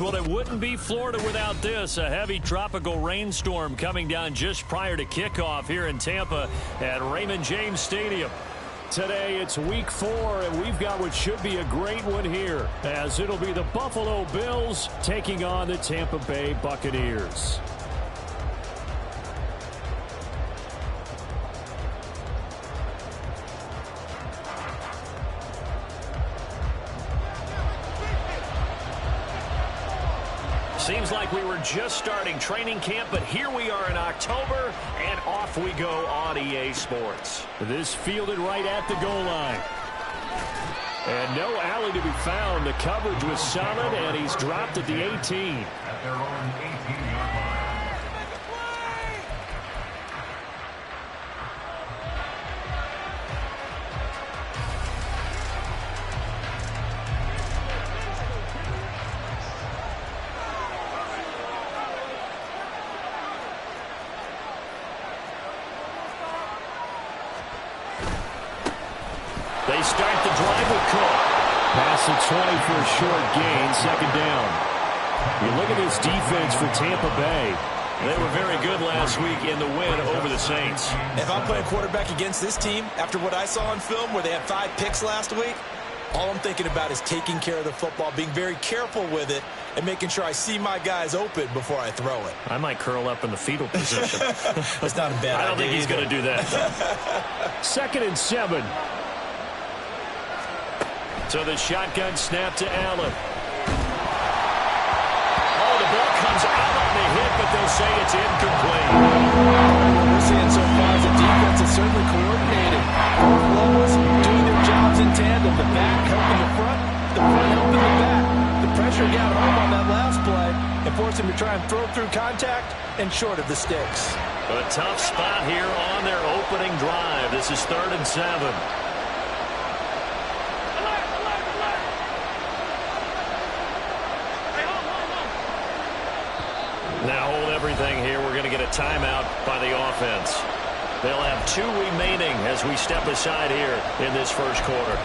Well, it wouldn't be Florida without this. A heavy tropical rainstorm coming down just prior to kickoff here in Tampa at Raymond James Stadium. Today it's week 4, and we've got what should be a great one here, as it'll be the Buffalo Bills taking on the Tampa Bay Buccaneers. Seems like we were just starting training camp, but here we are in October, and off we go on EA Sports. This fielded right at the goal line. And no alley to be found. The coverage was solid, and he's dropped at the 18. At their own 18-yard line. They start the drive with Cook. Pass the 20 for a short gain, second down. You look at this defense for Tampa Bay. They were very good last week in the win over the Saints. If I'm playing quarterback against this team, after what I saw on film where they had 5 picks last week, all I'm thinking about is taking care of the football, being very careful with it, and making sure I see my guys open before I throw it. I might curl up in the fetal position. That's not a bad idea. I don't think he's going to do that. 2nd and 7. So the shotgun snap to Allen. Oh, the ball comes out on the hit, but they'll say it's incomplete. What we're seeing so far is the defense is certainly coordinated. Both levels doing their jobs in tandem. The back helping the front helping the back. The pressure got home on that last play and forced him to try and throw through contact and short of the sticks. A tough spot here on their opening drive. This is 3rd and 7. Now hold everything here. We're going to get a timeout by the offense. They'll have 2 remaining as we step aside here in this first quarter.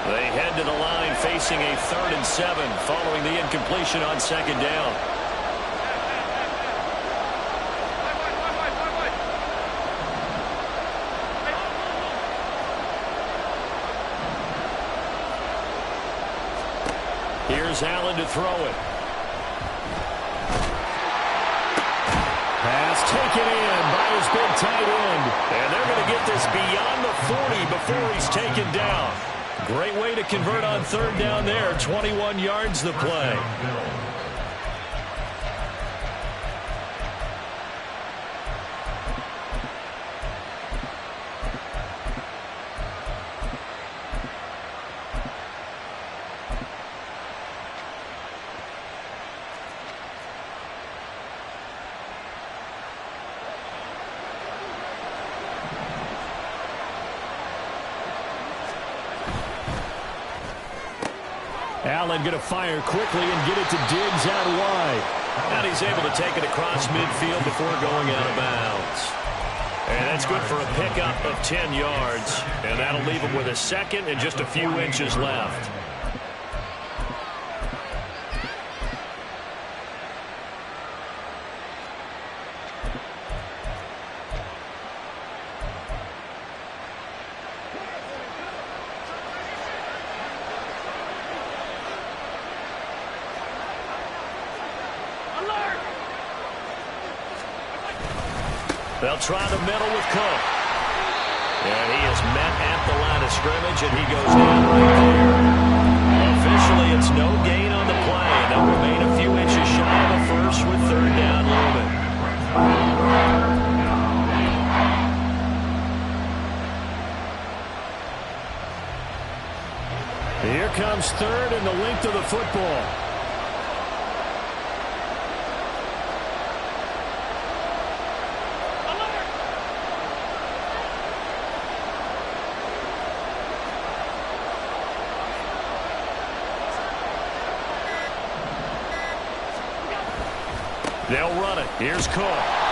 They head to the line facing a 3rd and 7 following the incompletion on 2nd down. Here's Allen to throw it. Pass taken in by his big tight end. And they're going to get this beyond the 40 before he's taken down. Great way to convert on 3rd down there. 21 yards the play. Allen going to fire quickly and get it to Diggs out wide. And he's able to take it across midfield before going out of bounds. And that's good for a pickup of 10 yards. And that'll leave him with a 2nd and just a few inches left. They'll try the middle with Cook. And he is met at the line of scrimmage, and he goes down right there. Officially, it's no gain on the play, and they'll remain a few inches shy of a first with 3rd down looming. Here comes 3rd and the length of the football. They'll run it. Here's Cook.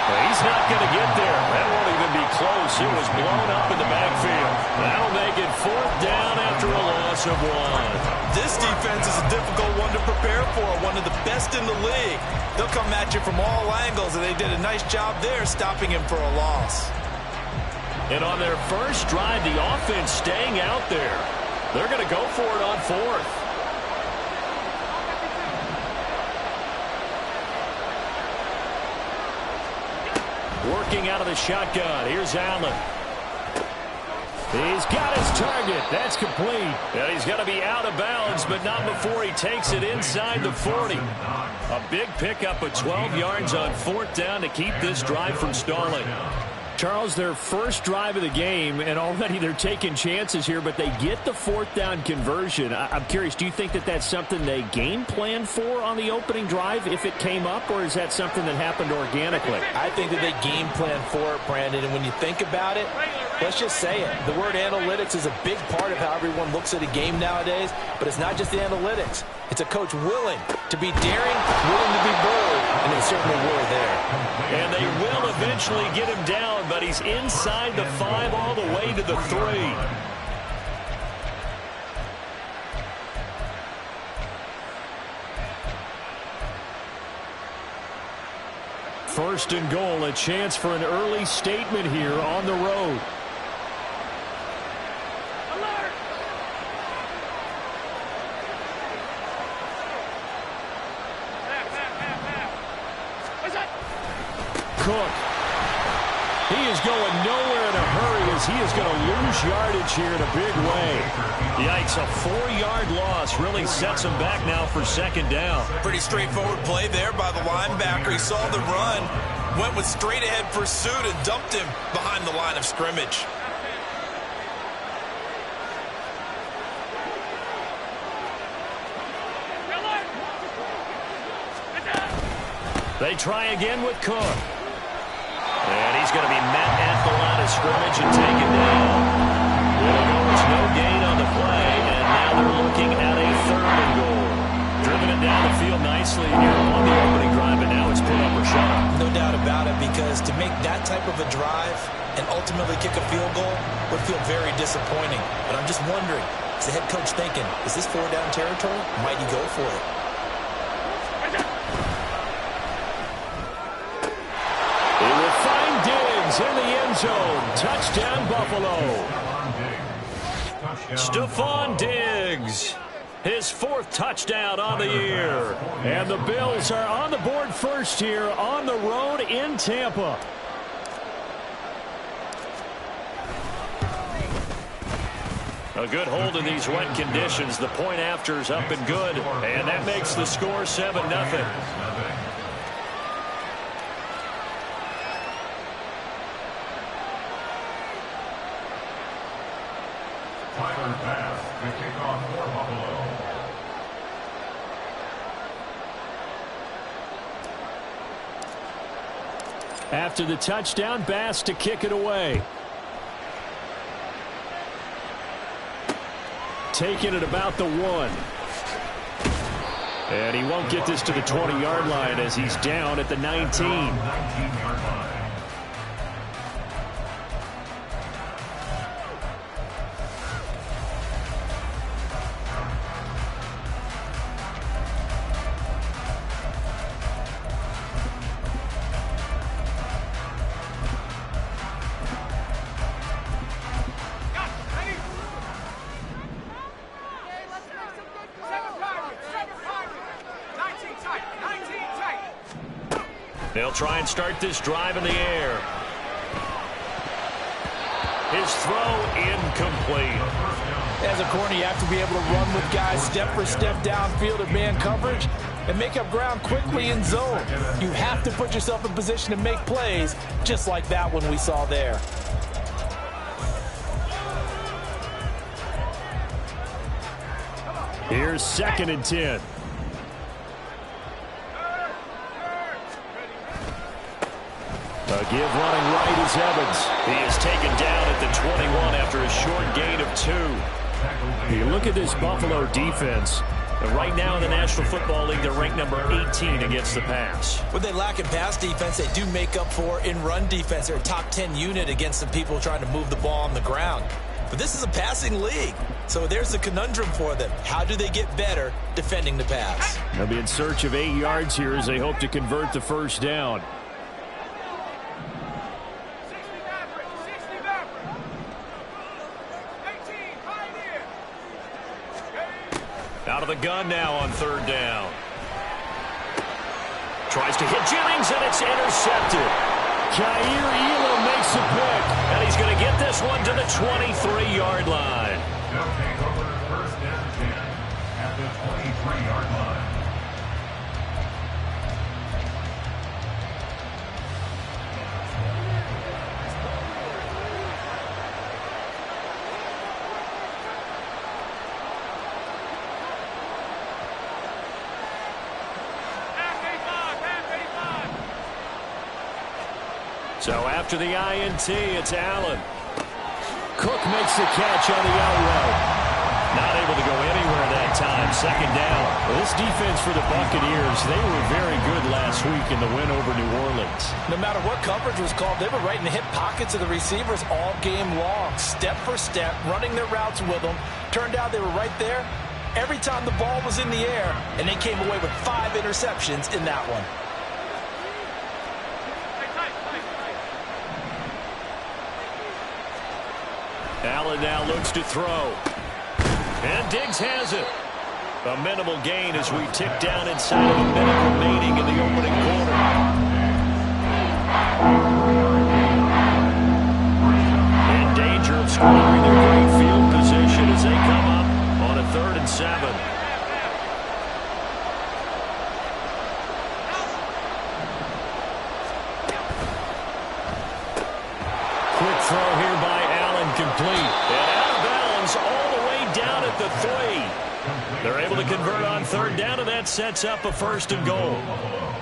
He's not going to get there. That won't even be close. It was blown up in the backfield. That'll make it 4th down after a loss of 1. This defense is a difficult one to prepare for, one of the best in the league. They'll come at you from all angles, and they did a nice job there stopping him for a loss. And on their first drive, the offense staying out there. They're going to go for it on 4th. Working out of the shotgun. Here's Allen. He's got his target. That's complete. And he's going to be out of bounds, but not before he takes it inside the 40. A big pickup of 12 yards on 4th down to keep this drive from stalling. Charles, their first drive of the game, and already they're taking chances here, but they get the 4th down conversion. I'm curious, do you think that that's something they game plan for on the opening drive if it came up, or is that something that happened organically? I think that they game plan for it, Brandon, and when you think about it, let's just say it. The word analytics is a big part of how everyone looks at a game nowadays, but it's not just the analytics. It's a coach willing to be daring, willing to be bold, and they certainly were there. And they will eventually get him down, but he's inside the 5 all the way to the 3. First and goal, a chance for an early statement here on the road. Cook. He is going nowhere in a hurry as he is going to lose yardage here in a big way. Yikes, a 4-yard loss really sets him back now for 2nd down. Pretty straightforward play there by the linebacker. He saw the run, went with straight-ahead pursuit, and dumped him behind the line of scrimmage. They try again with Cook. And he's going to be met at the line of scrimmage and taken down. It'll go. It's no gain on the play, and now they're looking at a 3rd and goal. Driven it down the field nicely here on the opening drive, and now it's put up or shut up. No doubt about it, because to make that type of a drive and ultimately kick a field goal would feel very disappointing. But I'm just wondering, is the head coach thinking, is this 4-down territory? Might he go for it? In the end zone. Touchdown, Buffalo. Stephon Diggs. His 4th touchdown on the year. And the Bills are on the board first here on the road in Tampa. A good hold in these wet conditions. The point after is up and good. And that makes the score 7-0. Pass, the kickoff for Buffalo. After the touchdown, Bass to kick it away. Taking it about the 1. And he won't get this to the 20-yard line as he's down at the 19. 19-yard line. They'll try and start this drive in the air. His throw incomplete. As a corner, you have to be able to run with guys step for step downfield in man coverage and make up ground quickly in zone. You have to put yourself in position to make plays, just like that one we saw there. Here's 2nd and 10. A give running right is Evans. He is taken down at the 21 after a short gain of 2. You look at this Buffalo defense. And right now in the National Football League, they're ranked number 18 against the pass. What they lack in pass defense, they do make up for in run defense. They're a top 10 unit against the people trying to move the ball on the ground. But this is a passing league, so there's a conundrum for them. How do they get better defending the pass? They'll be in search of 8 yards here as they hope to convert the first down. Out of the gun now on third down. Tries to hit Jennings, and it's intercepted. Jair Elam makes a pick, and he's going to get this one to the 23-yard line. They'll take over first and 10 at the 23-yard line. So after the INT, it's Allen. Cook makes the catch on the out route. Not able to go anywhere that time. Second down. Well, this defense for the Buccaneers, they were very good last week in the win over New Orleans. No matter what coverage was called, they were right in the hip pockets of the receivers all game long. Step for step, running their routes with them. Turned out they were right there every time the ball was in the air, and they came away with 5 interceptions in that one. Allen now looks to throw. And Diggs has it. A minimal gain as we tick down inside of a minute remaining in the opening quarter. In danger of squandering their great field position as they come up on a 3rd and 7. Quick throw here by Allen, complete. And out of bounds all the way down at the 3. They're able to convert on 3rd down, and that sets up a 1st and goal.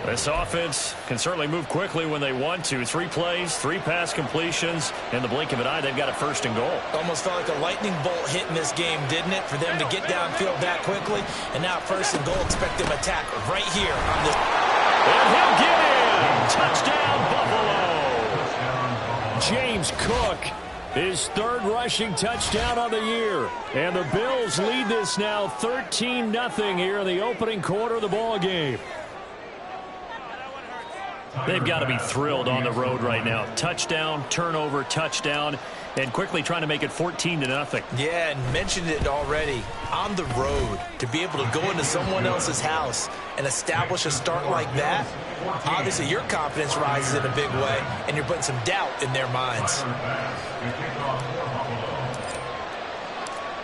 This offense can certainly move quickly when they want to. 3 plays, 3 pass completions. In the blink of an eye, they've got a 1st and goal. Almost felt like a lightning bolt hit in this game, didn't it? For them to get downfield that quickly. And now 1st and goal, expect them to attack right here on this. And he'll get in. Touchdown, Buffalo. James Cook, his 3rd rushing touchdown on the year. And the Bills lead this now 13-0 here in the opening quarter of the ball game. They've got to be thrilled on the road right now. Touchdown, turnover, touchdown, and quickly trying to make it 14-0. Yeah, and mentioned it already. On the road, to be able to go into someone else's house and establish a start like that, obviously your confidence rises in a big way, and you're putting some doubt in their minds.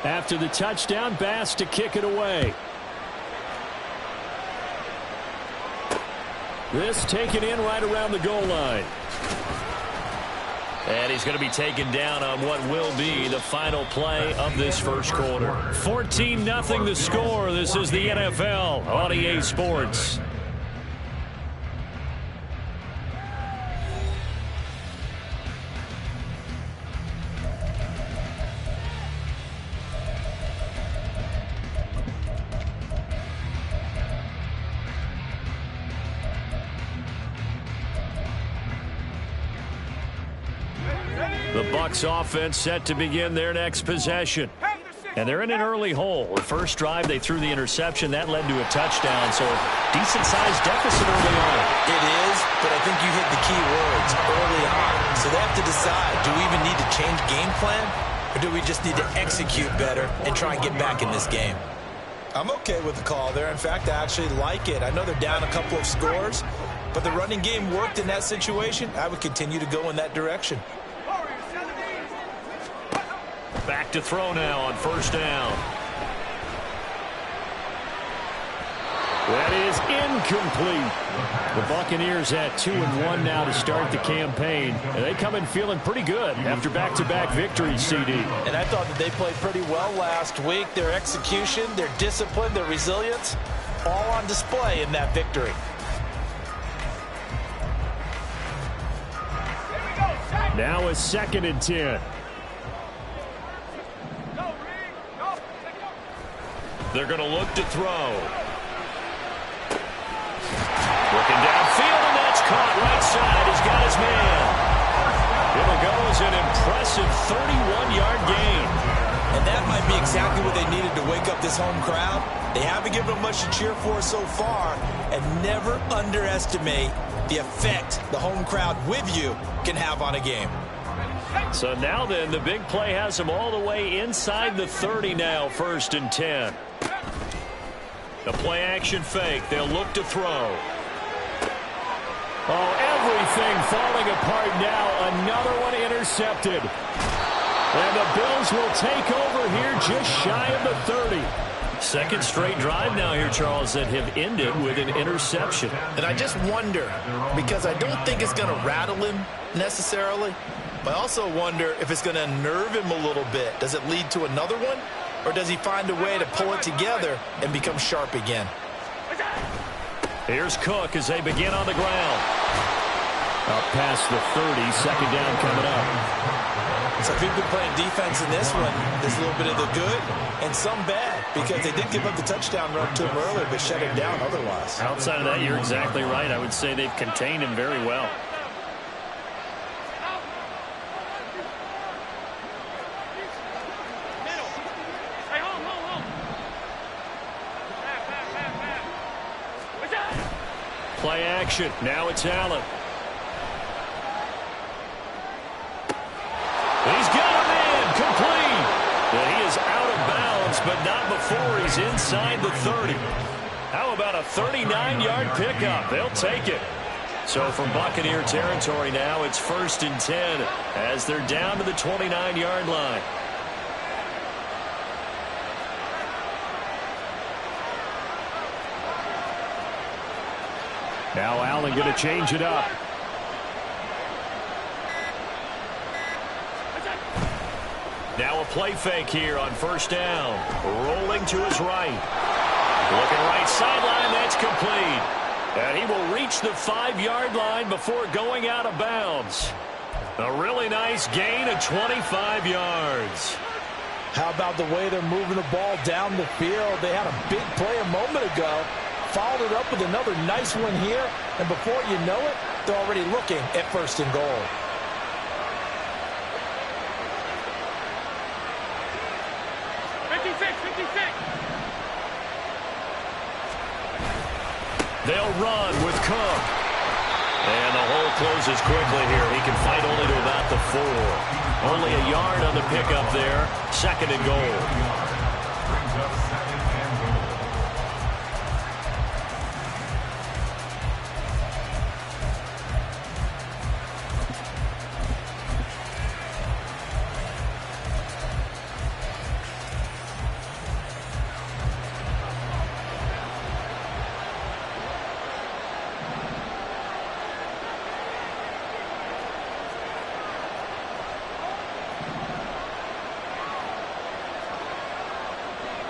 After the touchdown, Bass to kick it away. This taken in right around the goal line. And he's going to be taken down on what will be the final play of this first quarter. 14-0 the score. This is the NFL on EA Sports. The Bucs offense set to begin their next possession. And they're in an early hole. The first drive, they threw the interception. That led to a touchdown, so decent-sized deficit early on. It is, but I think you hit the key words early on. So they have to decide, do we even need to change game plan, or do we just need to execute better and try and get back in this game? I'm okay with the call there. In fact, I actually like it. I know they're down a couple of scores, but the running game worked in that situation. I would continue to go in that direction. Back to throw now on 1st down. That is incomplete. The Buccaneers at 2-1 now to start the campaign. And they come in feeling pretty good after back-to-back victories, CD. And I thought that they played pretty well last week. Their execution, their discipline, their resilience, all on display in that victory. Now a 2nd and 10. They're going to look to throw. Looking downfield, and that's caught right side. He's got his man. It'll go as an impressive 31-yard gain. And that might be exactly what they needed to wake up this home crowd. They haven't given them much to cheer for so far, and never underestimate the effect the home crowd with you can have on a game. So now then, the big play has them all the way inside the 30 now, 1st and 10. The play action fake. They'll look to throw. Oh, everything falling apart now. Another one intercepted. And the Bills will take over here just shy of the 30. Second straight drive now here, Charles, that have ended with an interception. And I just wonder, because I don't think it's going to rattle him necessarily, but I also wonder if it's going to unnerve him a little bit. Does it lead to another one? Or does he find a way to pull it together and become sharp again? Here's Cook as they begin on the ground. Up past the 30, second down coming up. So if you've been playing defense in this one, there's a little bit of the good and some bad, because they did give up the touchdown run to him earlier, but shut him down otherwise. Outside of that, you're exactly right. I would say they've contained him very well. Play action. Now it's Allen. He's got a man complete. And he is out of bounds, but not before he's inside the 30. How about a 39-yard pickup? They'll take it. So from Buccaneer territory now, it's 1st and 10 as they're down to the 29-yard line. Now Allen going to change it up. Now a play fake here on 1st down. Rolling to his right. Looking right sideline, that's complete. And he will reach the 5-yard line before going out of bounds. A really nice gain of 25 yards. How about the way they're moving the ball down the field? They had a big play a moment ago. Followed it up with another nice one here. And before you know it, they're already looking at 1st and goal. They'll run with Cook. And the hole closes quickly here. He can fight only to about the 4. Only a yard on the pickup there. 2nd and goal.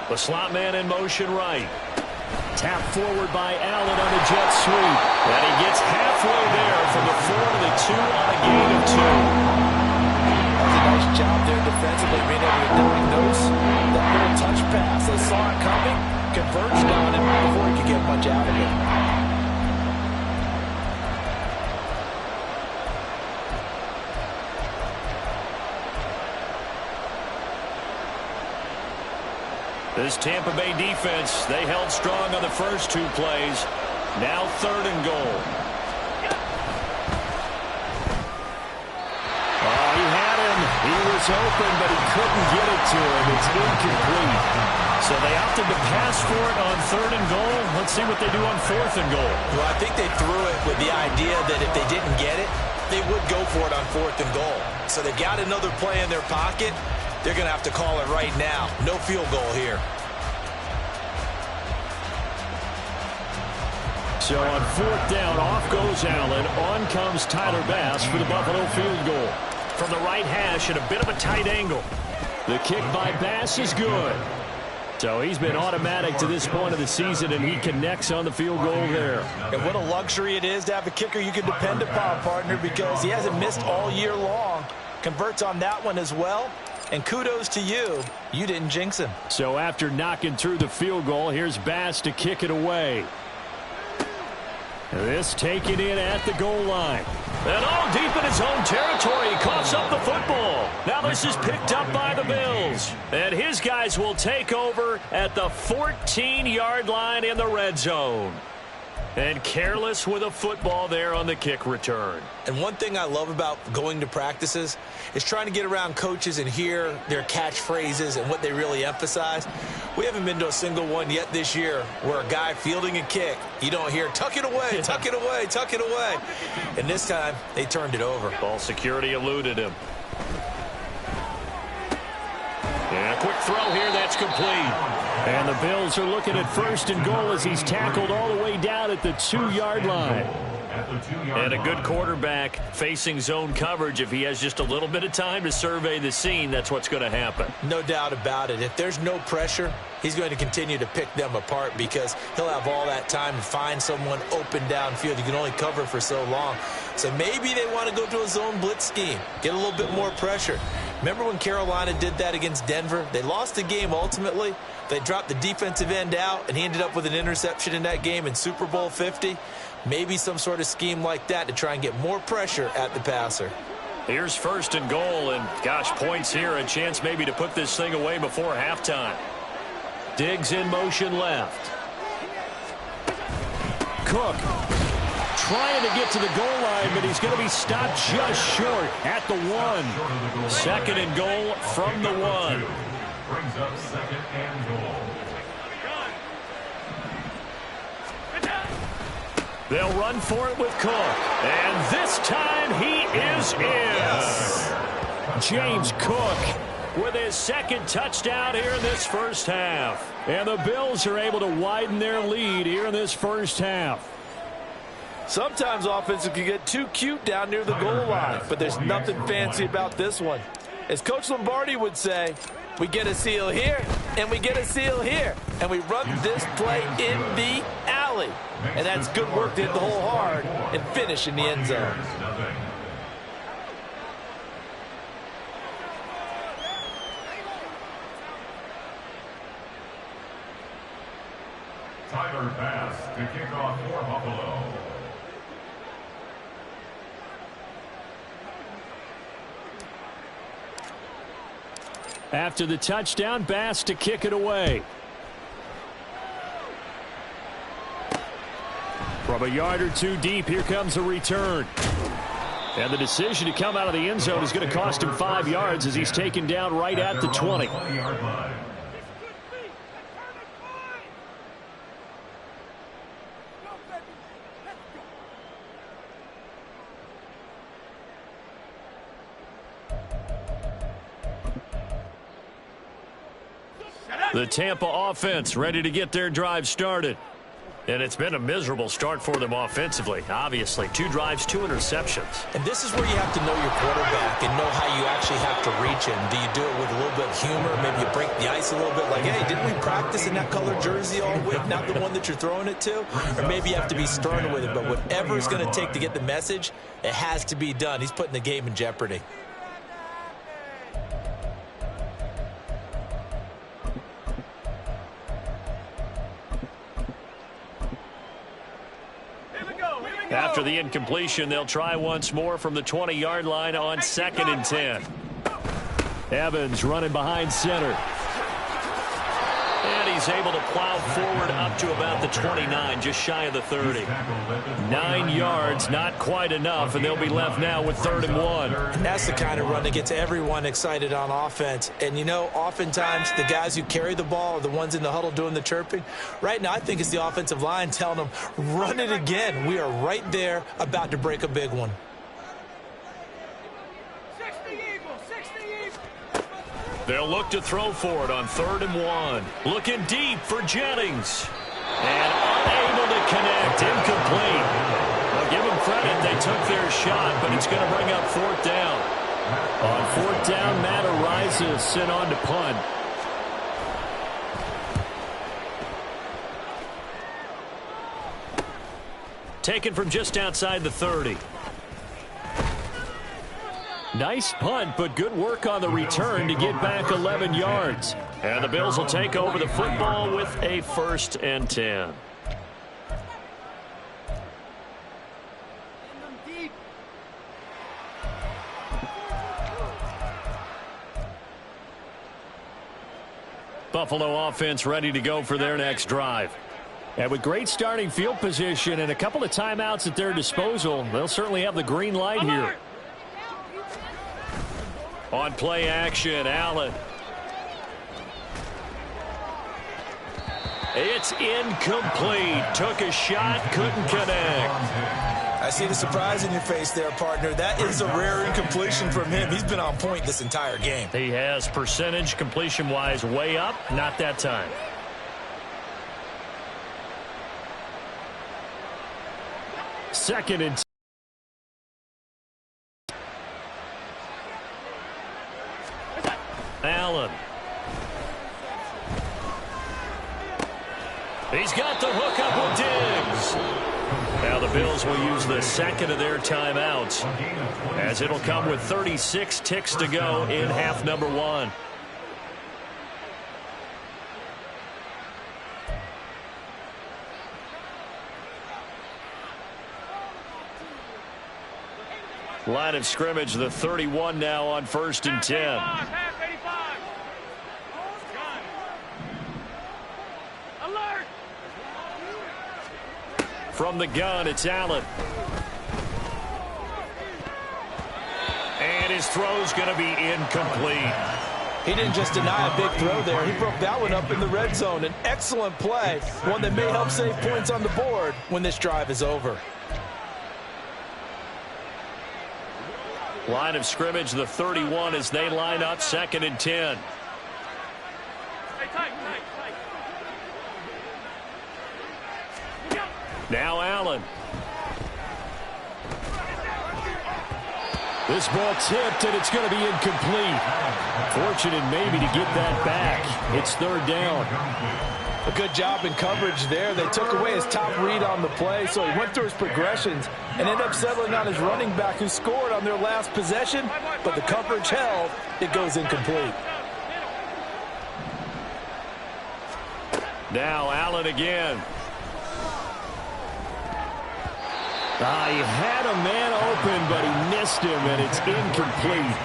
The slot man in motion right. Tap forward by Allen on the jet sweep. And he gets halfway there from the 4 to the 2 on a gain of 2. That was a nice job there defensively, being able to diagnose that little touch pass. They saw it coming, converged on him before he could get much out of it. This Tampa Bay defense, they held strong on the first 2 plays. Now 3rd and goal. Oh, he had him. He was open, but he couldn't get it to him. It's incomplete. So they opted to pass for it on 3rd and goal. Let's see what they do on 4th and goal. Well, I think they threw it with the idea that if they didn't get it, they would go for it on 4th and goal. So they've got another play in their pocket. They're going to have to call it right now. No field goal here. So on 4th down, off goes Allen. On comes Tyler Bass for the Buffalo field goal. From the right hash at a bit of a tight angle. The kick by Bass is good. So he's been automatic to this point of the season, and he connects on the field goal there. And what a luxury it is to have a kicker you can depend upon, partner, because he hasn't missed all year long. Converts on that one as well. And kudos to you. You didn't jinx him. So after knocking through the field goal, here's Bass to kick it away. This taken in at the goal line. And all deep in his own territory, he coughs up the football. Now this is picked up by the Bills. And his guys will take over at the 14-yard line in the red zone. And careless with a football there on the kick return. And one thing I love about going to practices is trying to get around coaches and hear their catchphrases and what they really emphasize. We haven't been to a single one yet this year where a guy fielding a kick, you don't hear, tuck it away, tuck it away, tuck it away. And this time, they turned it over. Ball security eluded him. And a quick throw here, that's complete. And the Bills are looking at 1st and goal as he's tackled all the way down at the 2-yard line. And a good quarterback facing zone coverage. If he has just a little bit of time to survey the scene, that's what's going to happen. No doubt about it. If there's no pressure, he's going to continue to pick them apart because he'll have all that time to find someone open downfield. You can only cover for so long. So maybe they want to go to a zone blitz scheme, get a little bit more pressure. Remember when Carolina did that against Denver? They lost the game ultimately. They dropped the defensive end out, and he ended up with an interception in that game in Super Bowl 50. Maybe some sort of scheme like that to try and get more pressure at the passer. Here's 1st and goal, and gosh, points here, a chance maybe to put this thing away before halftime. Diggs in motion left. Cook trying to get to the goal line, but he's going to be stopped just short at the 1. 2nd and goal from the 1. Brings up 2nd and goal. They'll run for it with Cook. And this time he is in. Yes. James Cook with his 2nd touchdown here in this first half. And the Bills are able to widen their lead here in this first half. Sometimes offenses can get too cute down near the goal line, but there's nothing fancy about this one. As Coach Lombardi would say, we get a seal here, and we get a seal here, and we run this play in the alley. And that's good work to hit the hole hard and finish in the end zone. Tyler Bass to kick off for Buffalo. After the touchdown, Bass to kick it away. From a yard or two deep, here comes a return. And the decision to come out of the end zone is going to cost him 5 yards as he's taken down right at the 20. The Tampa offense ready to get their drive started. And it's been a miserable start for them offensively. Obviously, 2 drives, 2 interceptions. And this is where you have to know your quarterback and know how you actually have to reach him. Do you do it with a little bit of humor? Maybe you break the ice a little bit like, hey, didn't we practice in that color jersey all week? Not the one that you're throwing it to? Or maybe you have to be stern with it. But whatever it's going to take to get the message, it has to be done. He's putting the game in jeopardy. After the incompletion, they'll try once more from the 20-yard line on 2nd and 10. Evans running behind center. And he's able to plow forward up to about the 29, just shy of the 30. 9 yards, not quite enough, and they'll be left now with 3rd and 1. And that's the kind of run that gets everyone excited on offense. And, you know, oftentimes the guys who carry the ball are the ones in the huddle doing the chirping. Right now, I think it's the offensive line telling them, run it again. We are right there about to break a big one. They'll look to throw for it on 3rd and 1. Looking deep for Jennings. And unable to connect. Incomplete. Well, give them credit. They took their shot, but it's going to bring up 4th down. On 4th down, Matt Ariza sent on to punt. Taken from just outside the 30. Nice punt, but good work on the return to get back 11 yards. And the Bills will take over the football with a 1st and 10. Buffalo offense ready to go for their next drive. And with great starting field position and a couple of timeouts at their disposal, they'll certainly have the green light here. On play action, Allen. It's incomplete. Took a shot, couldn't connect. I see the surprise in your face there, partner. That is a rare incompletion from him. He's been on point this entire game. He has percentage completion-wise way up, not that time. Second and Allen. He's got the hook up with Diggs. Now the Bills will use the second of their timeouts, as it'll come with 36 ticks to go in half number 1. Line of scrimmage, the 31 now on 1st and 10. From the gun, it's Allen. And his throw's going to be incomplete. He didn't just deny a big throw there. He broke that one up in the red zone. An excellent play, one that may help save points on the board when this drive is over. Line of scrimmage, the 31 as they line up 2nd and 10. Now Allen. This ball tipped, and it's going to be incomplete. Fortunate maybe to get that back. It's 3rd down. A good job in coverage there. They took away his top read on the play, so he went through his progressions and ended up settling on his running back who scored on their last possession, but the coverage held. It goes incomplete. Now Allen again. He had a man open, but he missed him, and it's incomplete.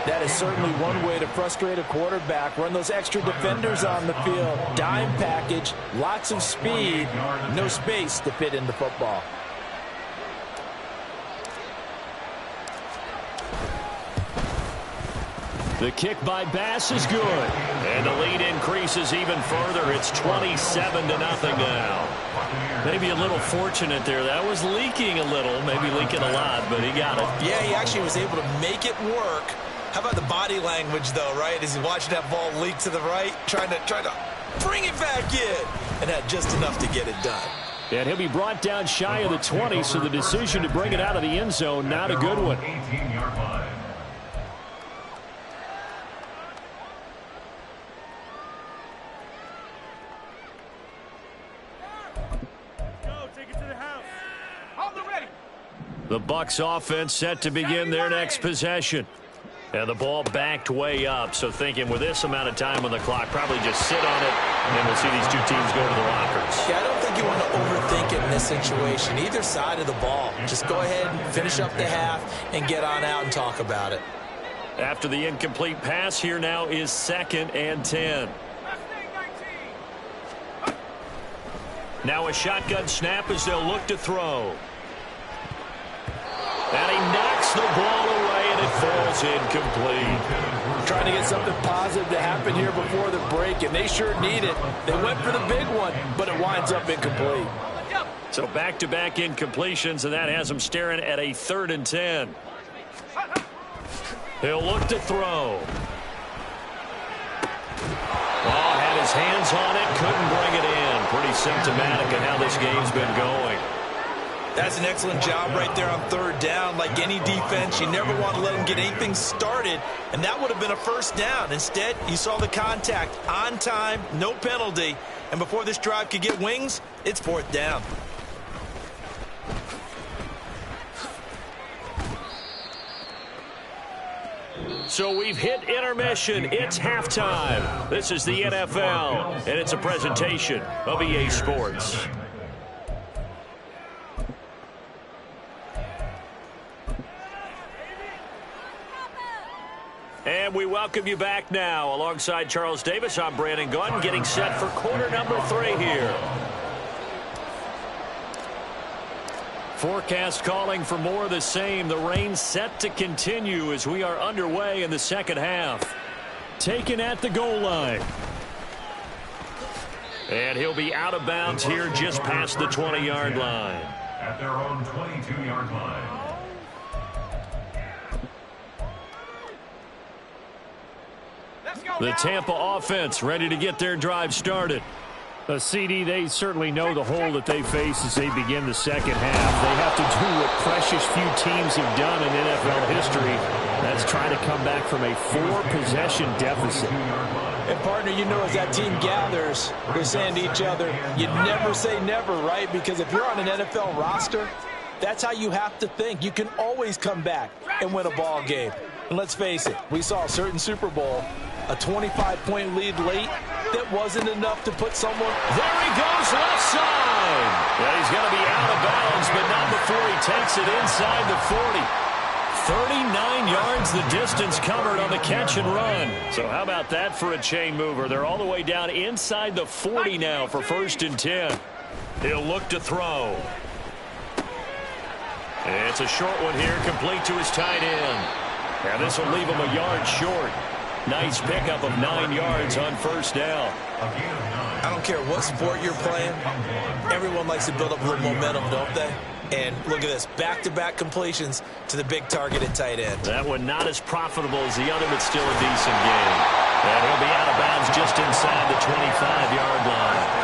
That is certainly one way to frustrate a quarterback. Run those extra defenders on the field. Dime package, lots of speed, no space to fit in the football. The kick by Bass is good. And the lead increases even further. It's 27-0 now. Maybe a little fortunate there. That was leaking a little, maybe leaking a lot, but he got it. Yeah, he actually was able to make it work. How about the body language, though, right? As he watched that ball leak to the right, trying to bring it back in, and had just enough to get it done. And he'll be brought down shy of the 20, so the decision to bring it out of the end zone, not a good one. 18-yard line. The Bucs offense set to begin their next possession. And the ball backed way up, so thinking with this amount of time on the clock, probably just sit on it, and we'll see these two teams go to the lockers. Yeah, I don't think you want to overthink it in this situation. Either side of the ball. Just go ahead and finish up the half and get on out and talk about it. After the incomplete pass, here now is 2nd and 10. Now a shotgun snap as they'll look to throw. And he knocks the ball away, and it falls incomplete. Trying to get something positive to happen here before the break, and they sure need it. They went for the big one, but it winds up incomplete. So back-to-back incompletions, and that has him staring at a 3rd and 10. He'll look to throw. Oh, had his hands on it, couldn't bring it in. Pretty symptomatic of how this game's been going. That's an excellent job right there on 3rd down. Like any defense, you never want to let them get anything started, and that would have been a 1st down. Instead, you saw the contact on time, no penalty, and before this drive could get wings, it's 4th down. So we've hit intermission. It's halftime. This is the NFL, and it's a presentation of EA Sports. And we welcome you back now. Alongside Charles Davis, I'm Brandon Gunn, getting set for quarter number 3 here. Forecast calling for more of the same. The rain set to continue as we are underway in the second half. Taken at the goal line. And he'll be out of bounds here just past the 20-yard line. At their own 22-yard line. The Tampa offense ready to get their drive started. CD, they certainly know the hole that they face as they begin the second half. They have to do what precious few teams have done in NFL history. That's try to come back from a 4-possession deficit. And, partner, you know, as that team gathers, they're saying to each other, you never say never, right? Because if you're on an NFL roster, that's how you have to think. You can always come back and win a ball game. And let's face it, we saw a certain Super Bowl, a 25-point lead late, that wasn't enough to put someone. There he goes, left side. Yeah, he's going to be out of bounds, but not before he takes it inside the 40. 39 yards the distance covered on the catch and run. So how about that for a chain mover? They're all the way down inside the 40 now for 1st and 10. He'll look to throw. It's a short one here, complete to his tight end. Now this will leave him a yard short. Nice pickup of 9 yards on 1st down. I don't care what sport you're playing. Everyone likes to build up a little momentum, don't they? And look at this, back-to-back completions to the big targeted tight end. That one not as profitable as the other, but still a decent game. And he'll be out of bounds just inside the 25-yard line.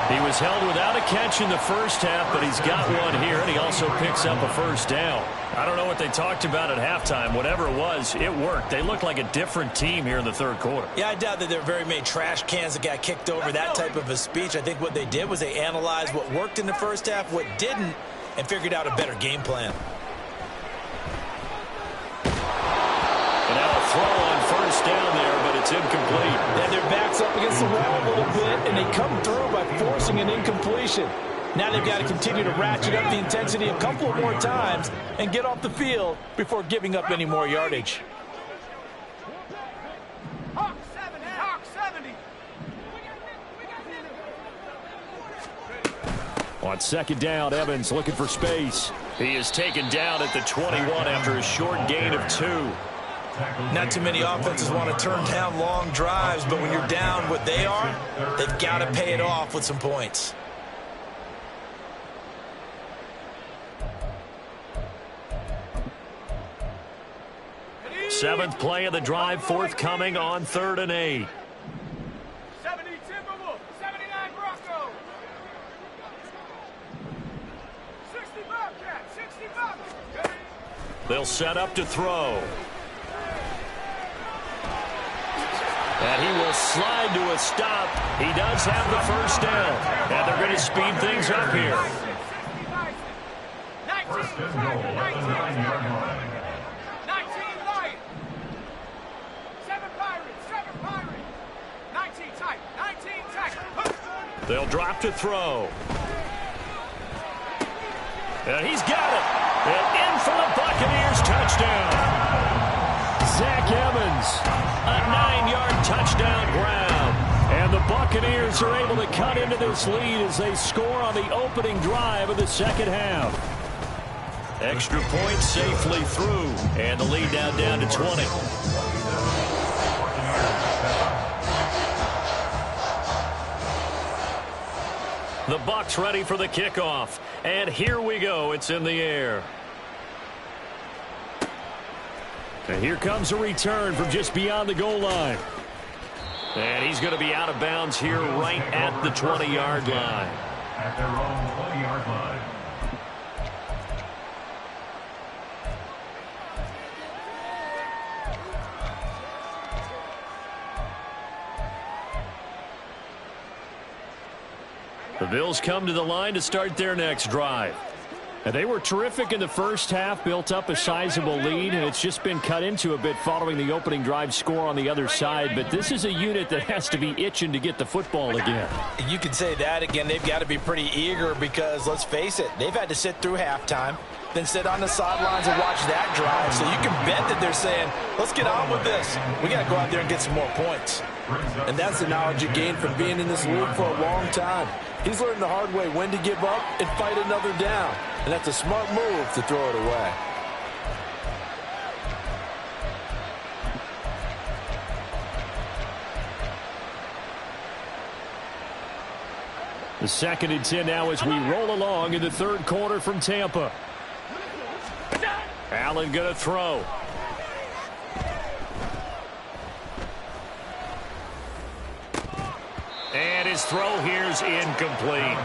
He was held without a catch in the first half, but he's got one here, and he also picks up a 1st down. I don't know what they talked about at halftime. Whatever it was, it worked. They look like a different team here in the 3rd quarter. Yeah, I doubt that there are very many trash cans that got kicked over, that type of a speech. I think what they did was they analyzed what worked in the first half, what didn't, and figured out a better game plan. And now a throw on 1st down there, but it's incomplete. And their back's up against the wall a little bit, and they come through by forcing an incompletion. Now they've got to continue to ratchet up the intensity a couple of more times and get off the field before giving up any more yardage. Hawk 70, Hawk 70. On 2nd down, Evans looking for space. He is taken down at the 21 after a short gain of 2. Not too many offenses want to turn down long drives, but when you're down what they are, they've got to pay it off with some points. Seventh play of the drive forthcoming on 3rd and 8. 70 Timberwolves, 79 Bronco. 60 Bobcat, 60 Bobcat. They'll set up to throw. And he will slide to a stop. He does have the 1st down. And they're going to speed things up here. 1st and goal at the 9-yard line. 19 Lion. 7 Pirates, 7 Pirates. 19 tight, 19 tight. They'll drop to throw. And he's got it. And in for the Buccaneers touchdown. Zach Evans, a 9-yard touchdown grab. And the Buccaneers are able to cut into this lead as they score on the opening drive of the second half. Extra point safely through. And the lead now down to 20. The Bucs ready for the kickoff. And here we go. It's in the air. And here comes a return from just beyond the goal line. And he's going to be out of bounds here right at the 20-yard line. At their own 20-yard line. The Bills come to the line to start their next drive. And they were terrific in the first half, built up a sizable lead, and it's just been cut into a bit following the opening drive score on the other side. But this is a unit that has to be itching to get the football again. You can say that again. They've got to be pretty eager because, let's face it, they've had to sit through halftime, then sit on the sidelines and watch that drive. So you can bet that they're saying, let's get on with this. We got to go out there and get some more points. And that's the knowledge you gain from being in this league for a long time. He's learned the hard way when to give up and fight another down. And that's a smart move to throw it away. The 2nd and 10 now as we roll along in the third quarter from Tampa. Allen going to throw. And his throw here's incomplete.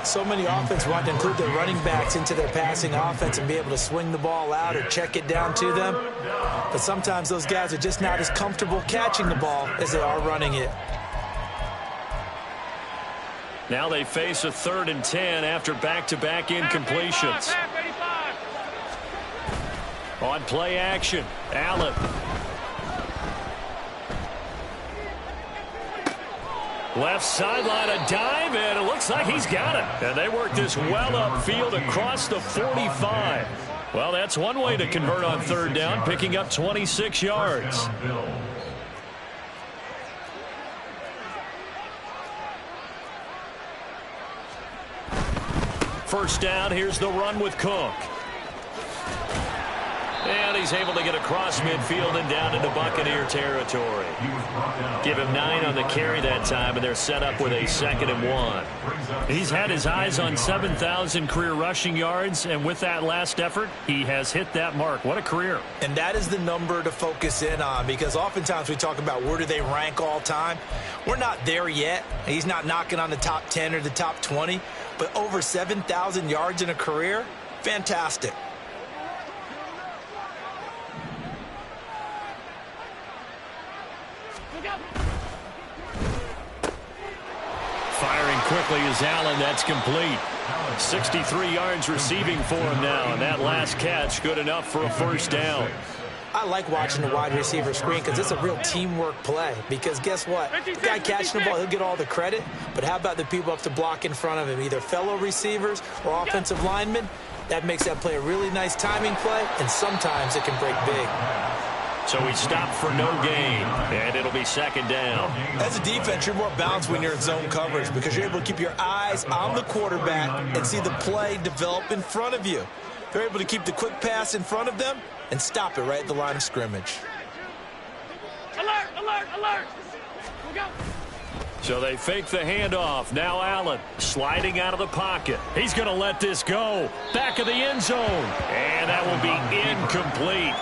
So many offenses want to include their running backs into their passing offense and be able to swing the ball out or check it down to them. But sometimes those guys are just not as comfortable catching the ball as they are running it. Now they face a 3rd and 10 after back-to-back incompletions. On play action, Allen. Left sideline, a dive, and it looks like he's got it. And they work this well upfield across the 45. Well, that's one way to convert on 3rd down, picking up 26 yards. First down, here's the run with Cook. And he's able to get across midfield and down into Buccaneer territory. Give him 9 on the carry that time, and they're set up with a 2nd and 1. He's had his eyes on 7,000 career rushing yards, and with that last effort, he has hit that mark. What a career. And that is the number to focus in on, because oftentimes we talk about where do they rank all time. We're not there yet. He's not knocking on the top 10 or the top 20, but over 7,000 yards in a career, fantastic. Firing quickly is Allen. That's complete. 63 yards receiving for him now, and that last catch good enough for a first down. I like watching the wide receiver screen because it's a real teamwork play. Because guess what? The guy catching the ball, he'll get all the credit. But how about the people up to block in front of him, either fellow receivers or offensive linemen? That makes that play a really nice timing play, and sometimes it can break big. So he stopped for no gain, and it'll be 2nd down. As a defense, you're more balanced when you're in zone coverage because you're able to keep your eyes on the quarterback and see the play develop in front of you. They're able to keep the quick pass in front of them and stop it right at the line of scrimmage. Alert, alert, alert. Go. So they fake the handoff. Now Allen sliding out of the pocket. He's going to let this go. Back of the end zone. And that will be incomplete.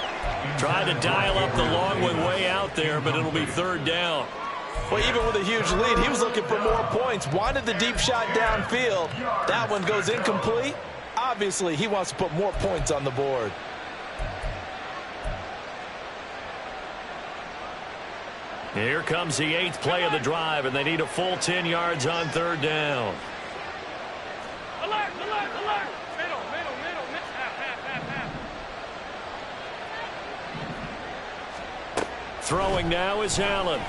Trying to dial up the long one way out there, but it'll be 3rd down. Well, even with a huge lead, he was looking for more points. Wanted the deep shot downfield. That one goes incomplete. Obviously, he wants to put more points on the board. Here comes the 8th play of the drive, and they need a full 10 yards on 3rd down. Alert, alert, alert. Middle. Half. Throwing now is Allen.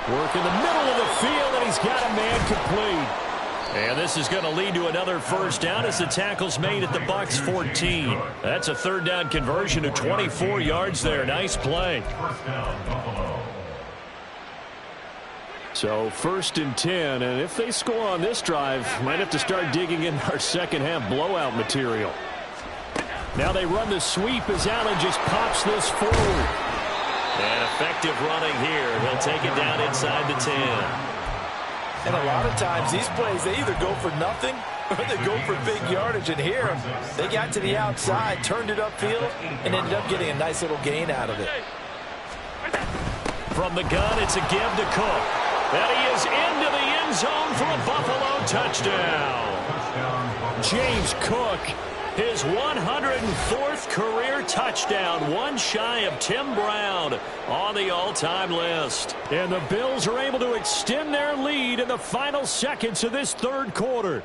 Work in the middle of the field, and he's got a man complete. And this is going to lead to another first down as the tackle's made at the Bucs 14. That's a 3rd down conversion of 24 yards there. Nice play. So 1st and 10, and if they score on this drive, might have to start digging in our second half blowout material. Now they run the sweep as Allen just pops this forward. And effective running here. He'll take it down inside the 10. And a lot of times these plays, they either go for nothing or they go for big yardage. And here, they got to the outside, turned it upfield, and ended up getting a nice little gain out of it. From the gun, it's a give to Cook. And he is into the end zone for a Buffalo touchdown. James Cook, his 104th career touchdown, one shy of Tim Brown on the all-time list. And the Bills are able to extend their lead in the final seconds of this third quarter.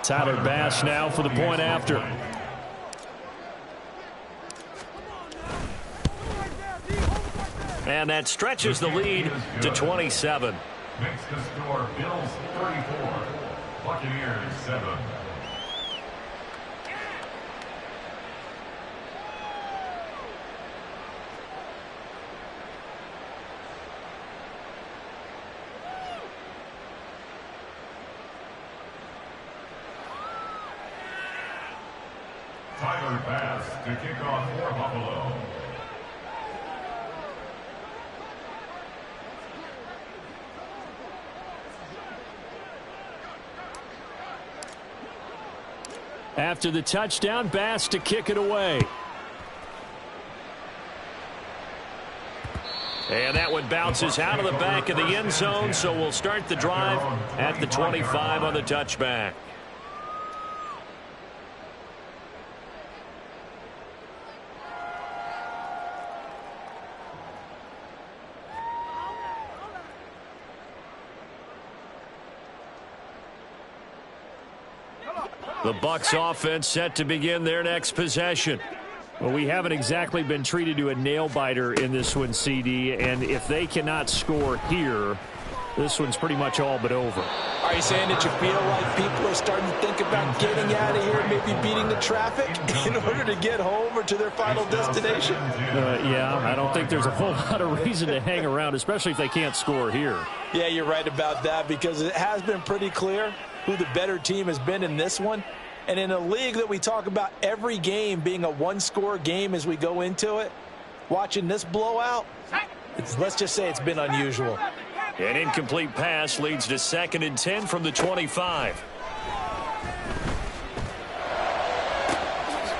Tyler Bass now for the point after. And that stretches the lead to 27. Makes the score Bills 34, Buccaneers 7. Tyler Bass to kick off for Buffalo. After the touchdown, Bass to kick it away. And that one bounces out of the back of the end zone, so we'll start the drive at the 25 on the touchback. The Bucs offense set to begin their next possession. Well, we haven't exactly been treated to a nail-biter in this one, CD, and if they cannot score here, this one's pretty much all but over. Are you saying that you feel like people are starting to think about getting out of here, maybe beating the traffic in order to get home or to their final destination? Yeah, I don't think there's a whole lot of reason to hang around, especially if they can't score here. Yeah, you're right about that, because it has been pretty clear who the better team has been in this one. And in a league that we talk about every game being a one-score game as we go into it, watching this blowout, let's just say it's been unusual. An incomplete pass leads to 2nd and 10 from the 25.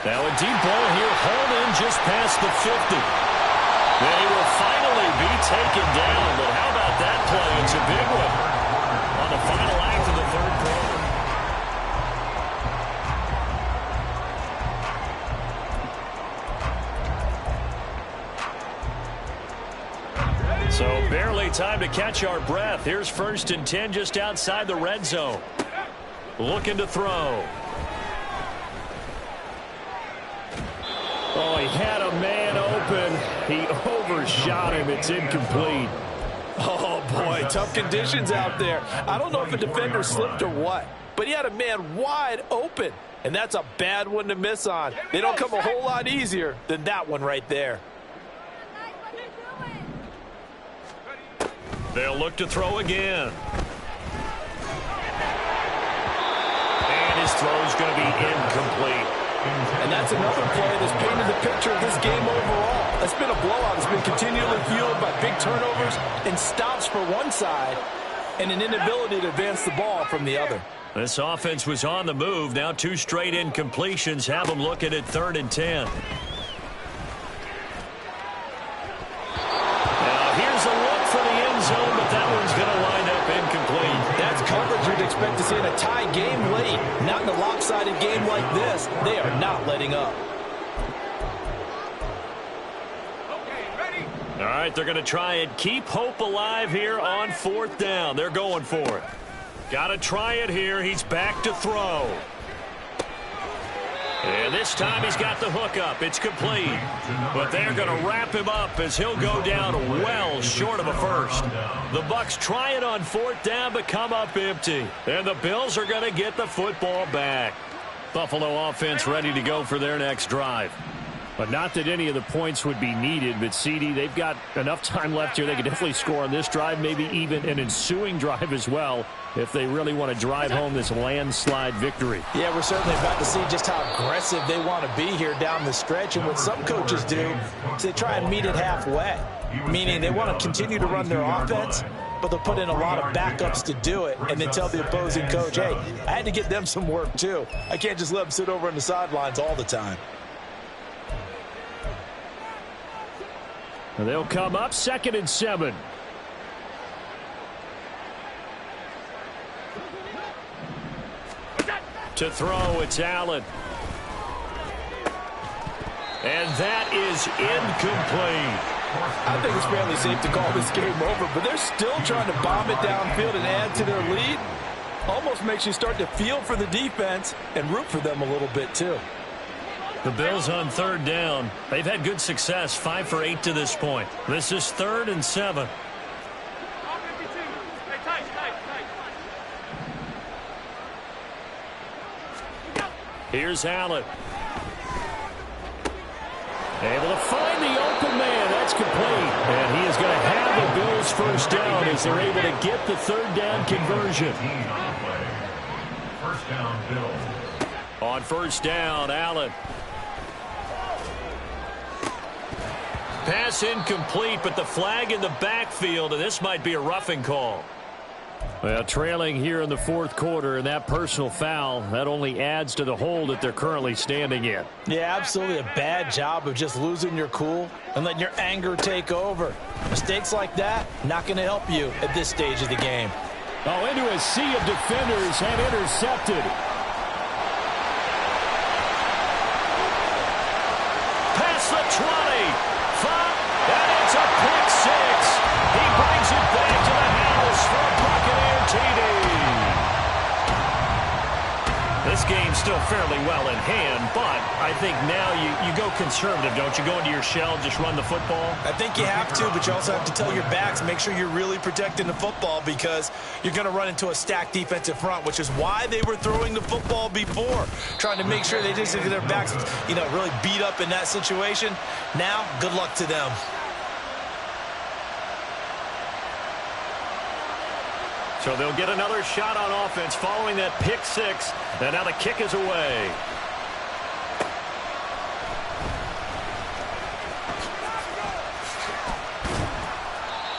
Now a deep ball here, hauled in just past the 50. They will finally be taken down, but how about that play? It's a big one on the final act of the third quarter. So barely time to catch our breath. Here's 1st and 10 just outside the red zone. Looking to throw. Oh, he had a man open. He overshot him. It's incomplete. Oh, boy, tough conditions out there. I don't know if a defender slipped or what, but he had a man wide open, and that's a bad one to miss on. They don't come a whole lot easier than that one right there. They'll look to throw again. And his throw's going to be incomplete. And that's another play that's painted the picture of this game overall. It's been a blowout. It's been continually fueled by big turnovers and stops for one side and an inability to advance the ball from the other. This offense was on the move. Now 2 straight incompletions have them looking at 3rd and 10. Here's a look for the end zone, but that one's going to wind up incomplete. That's coverage you'd expect to see in a tie game late. Not in a lopsided game like this. They are not letting up. All right, they're going to try and keep hope alive here on 4th down. They're going for it. Got to try it here. He's back to throw. And this time he's got the hook up. It's complete. But they're going to wrap him up as he'll go down well short of a first. The Bucs try it on 4th down but come up empty. And the Bills are going to get the football back. Buffalo offense ready to go for their next drive. But not that any of the points would be needed, but CD, they've got enough time left here. They can definitely score on this drive, maybe even an ensuing drive as well, if they really want to drive home this landslide victory. Yeah, we're certainly about to see just how aggressive they want to be here down the stretch. And what some coaches do is they try and meet it halfway, meaning they want to continue to run their offense, but they'll put in a lot of backups to do it and then tell the opposing coach, hey, I had to get them some work too. I can't just let them sit over on the sidelines all the time. They'll come up 2nd and 7. To throw, it's Allen. And that is incomplete. I think it's fairly safe to call this game over, but they're still trying to bomb it downfield and add to their lead. Almost makes you start to feel for the defense and root for them a little bit too. The Bills on third down. They've had good success, 5 for 8 to this point. This is 3rd and 7. Here's Allen. Able to find the open man. That's complete. And he is going to have the Bills first down as they're able to get the third down conversion. First down, Bills. On first down, Allen. Pass incomplete, but the flag in the backfield, and this might be a roughing call. Well, trailing here in the fourth quarter, and that personal foul, that only adds to the hole that they're currently standing in. Yeah, absolutely a bad job of just losing your cool and letting your anger take over. Mistakes like that, not going to help you at this stage of the game. Oh, into a sea of defenders and intercepted. Past the 20. 5, and it's a pick 6. He brings it back to the house for a Buccaneer TD. This game's still fairly well in hand, but I think now you go conservative, don't you? Go into your shell, just run the football? I think you have to, but you also have to tell your backs, make sure you're really protecting the football because you're going to run into a stacked defensive front, which is why they were throwing the football before, trying to make sure they just get their backs, really beat up in that situation. Now, good luck to them. So they'll get another shot on offense following that pick 6, and now the kick is away.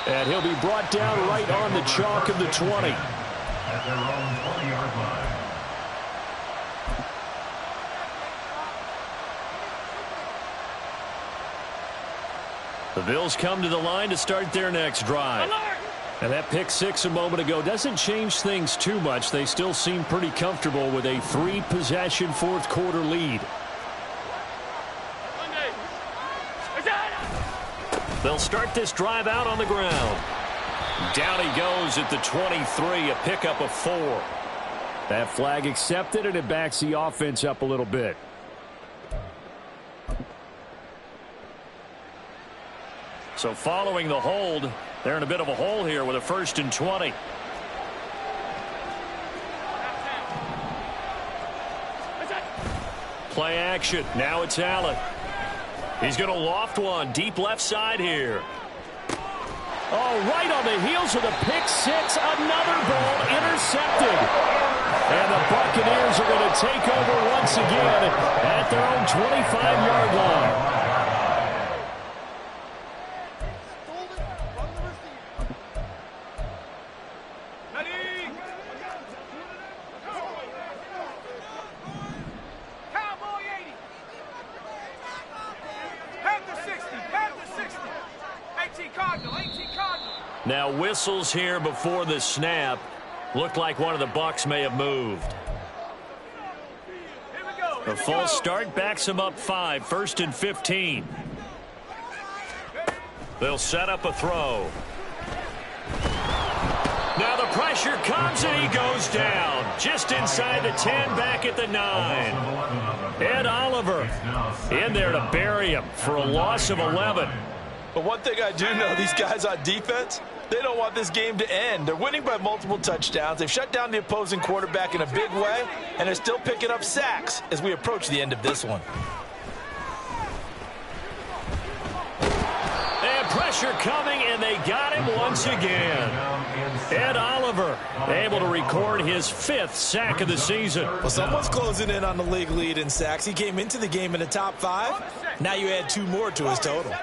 And he'll be brought down right on the chalk of the 20. At their own 20-yard line. The Bills come to the line to start their next drive. And that pick 6 a moment ago doesn't change things too much. They still seem pretty comfortable with a 3-possession fourth quarter lead. They'll start this drive out on the ground. Down he goes at the 23, a pickup of 4. That flag accepted, and it backs the offense up a little bit. So following the hold, they're in a bit of a hole here with a 1st and 20. Play action. Now it's Allen. He's going to loft one deep left side here. Oh, right on the heels of the pick 6. Another ball intercepted. And the Buccaneers are going to take over once again at their own 25-yard line. Now whistles here before the snap. Looked like one of the Bucs may have moved. The false start backs him up 5. 1st and 15. They'll set up a throw. Now the pressure comes and he goes down. Just inside the 10, back at the 9. Ed Oliver in there to bury him for a loss of 11. But one thing I do know, these guys on defense, they don't want this game to end. They're winning by multiple touchdowns. They've shut down the opposing quarterback in a big way, and they're still picking up sacks as we approach the end of this one. And pressure coming, and they got him once again. Ed Oliver able to record his 5th sack of the season. Well, someone's closing in on the league lead in sacks. He came into the game in the top 5. Now you add 2 more to his total.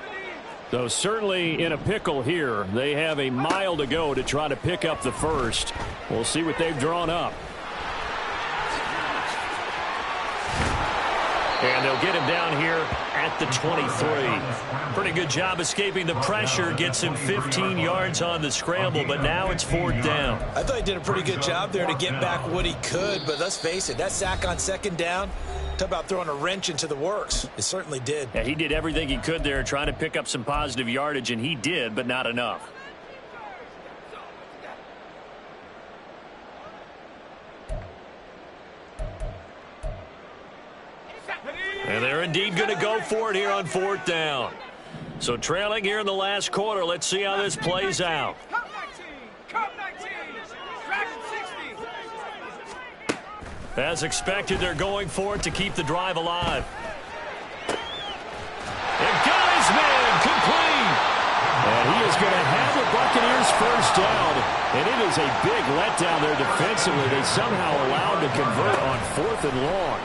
So certainly in a pickle here. They have a mile to go to try to pick up the 1st. We'll see what they've drawn up. And they'll get him down here at the 23. Pretty good job escaping the pressure. Gets him 15 yards on the scramble, but now it's 4th down. I thought he did a pretty good job there to get back what he could, but let's face it, that sack on 2nd down, talk about throwing a wrench into the works. It certainly did. Yeah, he did everything he could there trying to pick up some positive yardage, and he did, but not enough. indeed going to go for it here on 4th down. So trailing here in the last quarter. Let's see how this plays out. As expected, they're going for it to keep the drive alive. And got his man complete. And he is going to have the Buccaneers first down. And it is a big letdown there defensively. They somehow allowed to convert on 4th and long.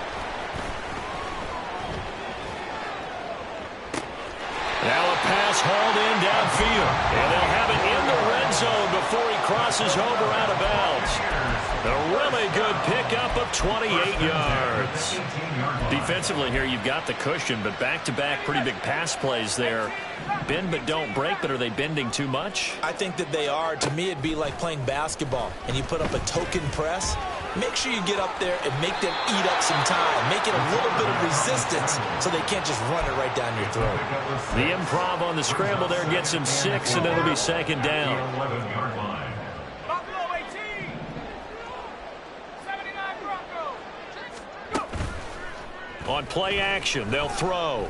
Now a pass hauled in downfield. And they'll have it in the red zone before he crosses over out of bounds. A really good pickup of 28 yards. Defensively here, you've got the cushion, but back-to-back pretty big pass plays there. Bend but don't break, but are they bending too much? I think that they are. To me, it'd be like playing basketball, and you put up a token press. Make sure you get up there and make them eat up some time. Make it a little bit of resistance so they can't just run it right down your throat. The improv on the scramble there gets him 6, and it'll be 2nd down. Buffalo 18. 79 Broncos. Go. On play action, they'll throw.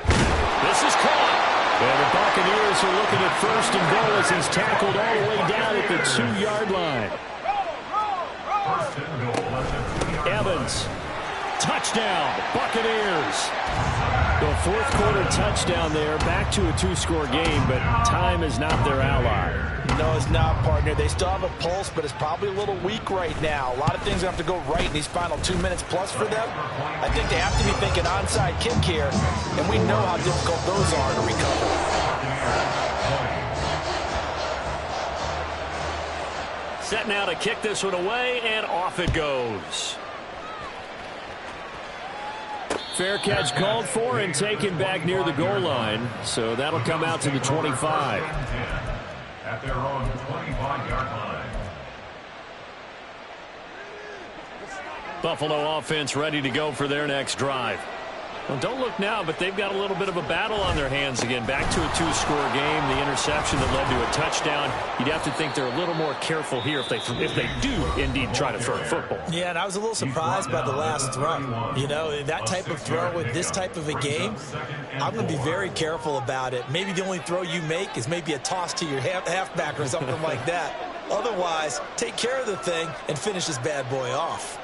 This is caught. And the Buccaneers are looking at 1st and goal as he's tackled all the way down at the 2-yard line. Evans, touchdown, Buccaneers. The 4th quarter touchdown there, back to a 2-score game, but time is not their ally. No, it's not, partner. They still have a pulse, but it's probably a little weak right now. A lot of things have to go right in these final 2 minutes plus for them. I think they have to be thinking onside kick here, and we know how difficult those are to recover. Set now to kick this one away, and off it goes. Fair catch called for and taken back near the goal line, so that'll come out to the 25. At their own 25-yard line. Buffalo offense ready to go for their next drive. Well, don't look now, but they've got a little bit of a battle on their hands again. Back to a 2-score game. The interception that led to a touchdown. You'd have to think they're a little more careful here if they do indeed try to throw the football. Yeah, and I was a little surprised by the last throw. You know, that type of throw in this type of a game, I'm going to be very careful about it. Maybe the only throw you make is maybe a toss to your halfback or something like that. Otherwise, take care of the thing and finish this bad boy off.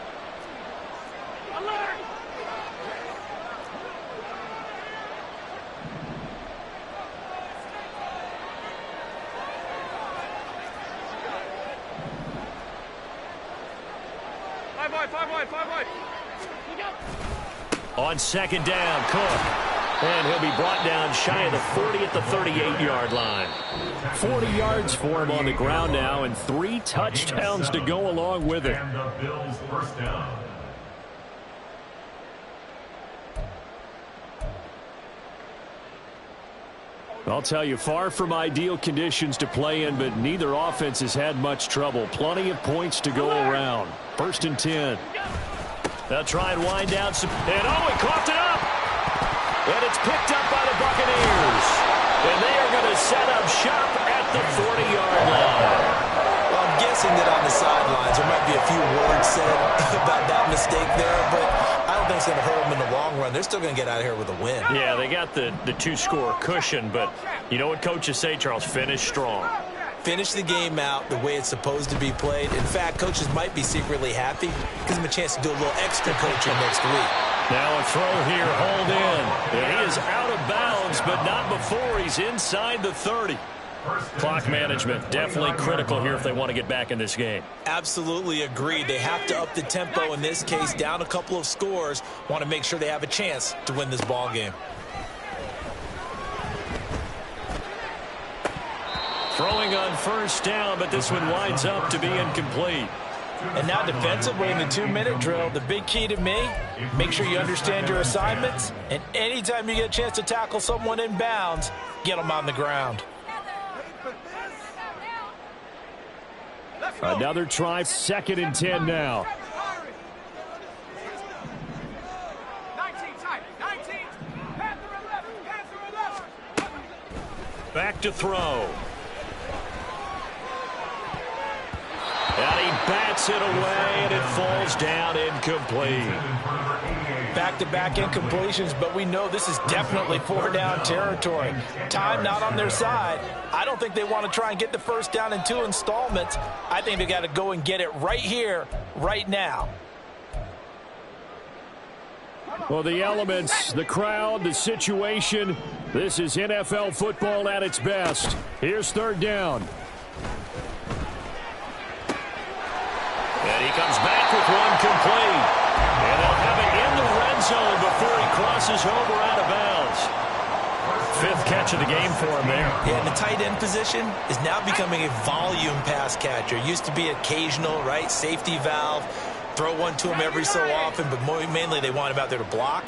Five wide. On 2nd down, Cook. And he'll be brought down shy of the 40 at the 38-yard line. 40 yards for him on the ground now, and 3 touchdowns to go along with it. And the Bills' first down. I'll tell you, far from ideal conditions to play in, but neither offense has had much trouble. Plenty of points to go around. 1st and 10. They'll try and wind down some. And he coughed it up. And it's picked up by the Buccaneers. And they are going to set up shop at the 40-yard line. Well, I'm guessing that on the sidelines there might be a few words said about that mistake there, but I don't think it's going to hurt them in the long run. They're still going to get out of here with a win. Yeah, they got the 2-score cushion, but you know what coaches say, Charles? Finish strong. Finish the game out the way it's supposed to be played. In fact, coaches might be secretly happy. Gives them a chance to do a little extra coaching next week. Now a throw here, hold in. And he is out of bounds, but not before he's inside the 30. Clock management definitely critical here if they want to get back in this game. Absolutely agreed. They have to up the tempo in this case, down a couple of scores. Want to make sure they have a chance to win this ball game. Throwing on 1st down, but this one winds up to be incomplete. And now defensively in the 2-minute drill, the big key to me, make sure you understand your assignments, and anytime you get a chance to tackle someone in bounds, get them on the ground. Another try, 2nd and 10 now. 19 tight. 19. Panther 11. Back to throw. And he bats Gets it away, and it falls down incomplete. Back-to-back incompletions, but we know this is definitely 4-down territory. Time not on their side. I don't think they want to try and get the first down in 2 installments. I think they got to go and get it right here, right now. Well, the elements, the crowd, the situation, this is NFL football at its best. Here's 3rd down. And he comes back with one complete. And they'll have it in the red zone before he crosses over out of bounds. 5th catch of the game for him there. Yeah, and the tight end position is now becoming a volume pass catcher. Used to be occasional, right? Safety valve. Throw one to him every so often, but mainly they want him out there to block.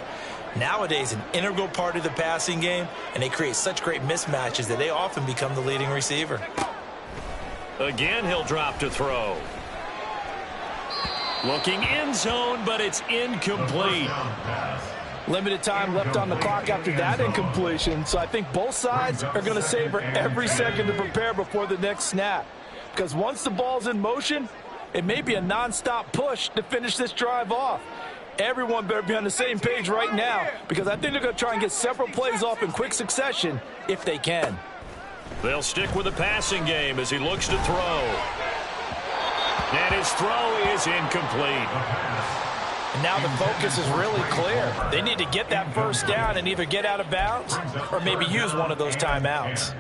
Nowadays, an integral part of the passing game, and they create such great mismatches that they often become the leading receiver. Again, he'll drop to throw. Looking end zone, but it's incomplete. Limited time left on the clock after that incompletion, so I think both sides are going to savor every second to prepare before the next snap. Because once the ball's in motion, it may be a non-stop push to finish this drive off. Everyone better be on the same page right now, because I think they're going to try and get several plays off in quick succession if they can. They'll stick with the passing game as he looks to throw. And his throw is incomplete. And now the focus is really clear. They need to get that first down and either get out of bounds or maybe use one of those timeouts.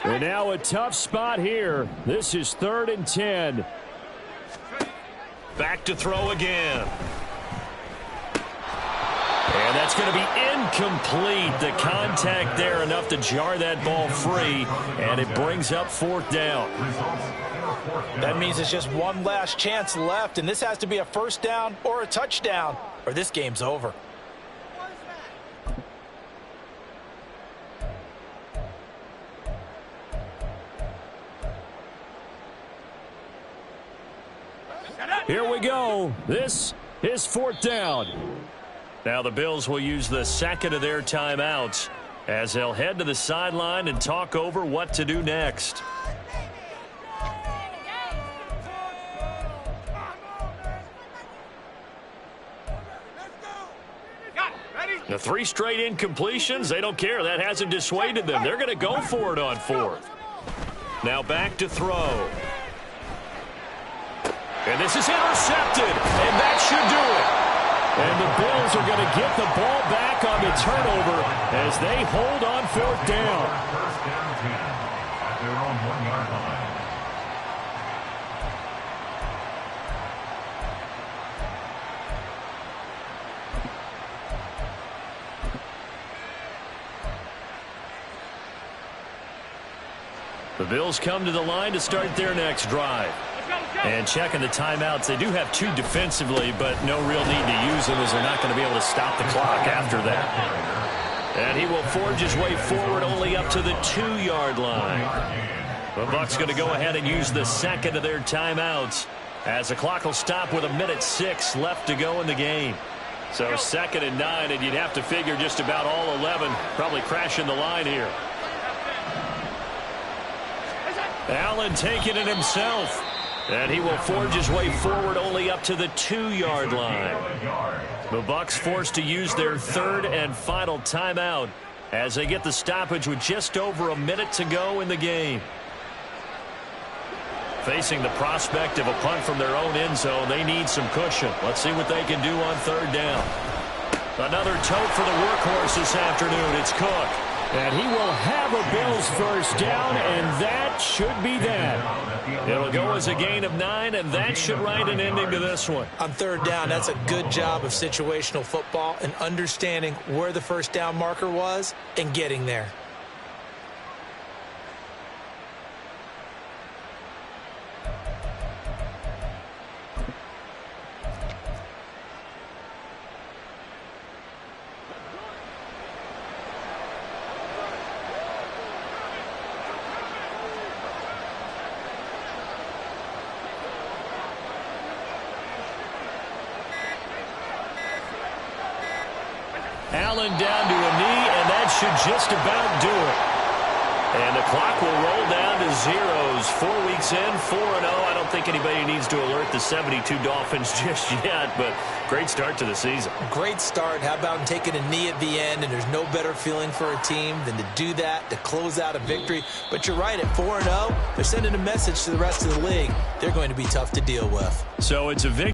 And now a tough spot here. This is 3rd and 10. Back to throw again. And that's going to be incomplete. The contact there enough to jar that ball free, and it brings up 4th down. That means it's just one last chance left, and this has to be a first down or a touchdown, or this game's over. Here we go. This is 4th down. Now the Bills will use the second of their timeouts as they'll head to the sideline and talk over what to do next. The 3 straight incompletions, they don't care. That hasn't dissuaded them. They're going to go for it on 4th. Now back to throw. And this is intercepted, and that should do it. And the Bills are going to get the ball back on the turnover as they hold on 4th down. First down 10 at their own 1-yard line. The Bills come to the line to start their next drive. And checking the timeouts, they do have 2 defensively, but no real need to use them as they're not going to be able to stop the clock after that. And he will forge his way forward only up to the 2-yard line. The Bucs going to go ahead and use the second of their timeouts as the clock will stop with 1:06 left to go in the game. So 2nd and 9, and you'd have to figure just about all 11 probably crashing the line here. Allen taking it himself. And he will forge his way forward only up to the 2-yard line. The Bucs forced to use their 3rd and final timeout as they get the stoppage with just over 1 minute to go in the game. Facing the prospect of a punt from their own end zone, they need some cushion. Let's see what they can do on 3rd down. Another tote for the workhorse this afternoon. It's Cook. And he will have a Bills first down, and that should be that. It'll go as a gain of 9, and that should write an ending to this one. On 3rd down, that's a good job of situational football and understanding where the first down marker was and getting there. Allen down to a knee, and should just about do it. And the clock will roll down to zeros. 4 weeks in, 4-0. I don't think anybody needs to alert the 72 Dolphins just yet, but great start to the season. Great start. How about taking a knee at the end? And there's no better feeling for a team than to do that, to close out a victory. But you're right, at 4-0, they're sending a message to the rest of the league. They're going to be tough to deal with. So it's a victory.